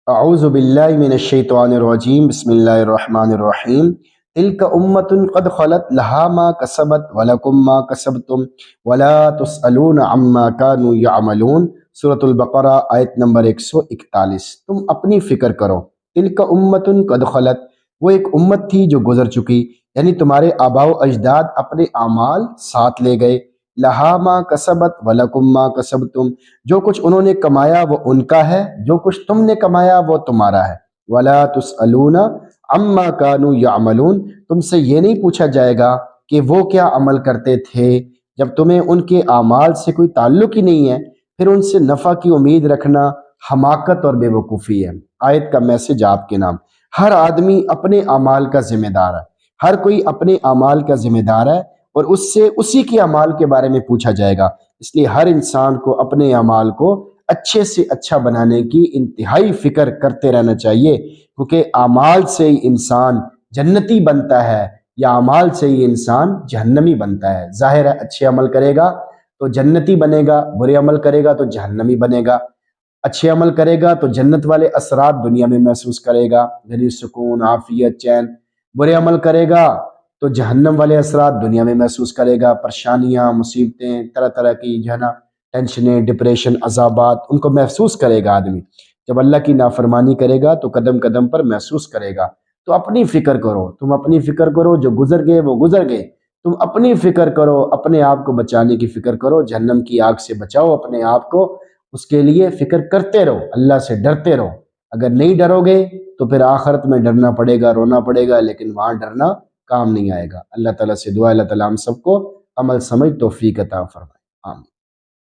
اعوذ باللہ من الشیطان الرجیم، بسم اللہ الرحمن الرحیم۔ تلک امۃ قد خلت لہا ما کسبت ولکم ما کسبتم ولا تسألون عما كانوا یعملون۔ سورۃ البقرہ آیت نمبر 141۔ تم اپنی فکر کرو، تلک امۃ قد خلت، وہ ایک امت تھی جو گزر چکی، یعنی تمہارے آباء و اجداد اپنے اعمال ساتھ لے گئے۔ لہا ما کسبت ولکم ما کسبتم، جو کچھ انہوں نے کمایا وہ ان کا ہے، جو کچھ تم نے کمایا وہ تمہارا ہے۔ ولا تسألون عما كانوا یعملون، تم سے یہ نہیں پوچھا جائے گا کہ وہ کیا عمل کرتے تھے۔ جب تمہیں ان کے اعمال سے کوئی تعلق ہی نہیں ہے، پھر ان سے نفع کی امید رکھنا حماقت اور بے وقوفی ہے۔ آیت کا میسج آپ کے نام، ہر آدمی اپنے اعمال کا ذمہ دار ہے، ہر کوئی اپنے اعمال کا ذمہ دار ہے، اور اس سے اسی کے اعمال کے بارے میں پوچھا جائے گا۔ اس لیے ہر انسان کو اپنے اعمال کو اچھے سے اچھا بنانے کی انتہائی فکر کرتے رہنا چاہیے، کیونکہ اعمال سے ہی انسان جنتی بنتا ہے یا اعمال سے ہی انسان جہنمی بنتا ہے۔ ظاہر ہے اچھے عمل کرے گا تو جنتی بنے گا، برے عمل کرے گا تو جہنمی بنے گا۔ اچھے عمل کرے گا تو جنت والے اثرات دنیا میں محسوس کرے گا، یعنی سکون، عافیت، چین۔ برے عمل کرے گا تو جہنم والے اثرات دنیا میں محسوس کرے گا، پریشانیاں، مصیبتیں، طرح طرح کی جو ہے نا ٹینشنیں، ڈپریشن، عذابات، ان کو محسوس کرے گا آدمی۔ جب اللہ کی نافرمانی کرے گا تو قدم قدم پر محسوس کرے گا۔ تو اپنی فکر کرو، تم اپنی فکر کرو، جو گزر گئے وہ گزر گئے، تم اپنی فکر کرو، اپنے آپ کو بچانے کی فکر کرو، جہنم کی آگ سے بچاؤ اپنے آپ کو، اس کے لیے فکر کرتے رہو، اللہ سے ڈرتے رہو۔ اگر نہیں ڈرو گے تو پھر آخرت میں ڈرنا پڑے گا، رونا پڑے گا، لیکن وہاں ڈرنا کام نہیں آئے گا۔ اللہ تعالیٰ سے دعا، اللہ تعالیٰ ہم سب کو عمل سمجھ توفیق عطا فرمائے، آمین۔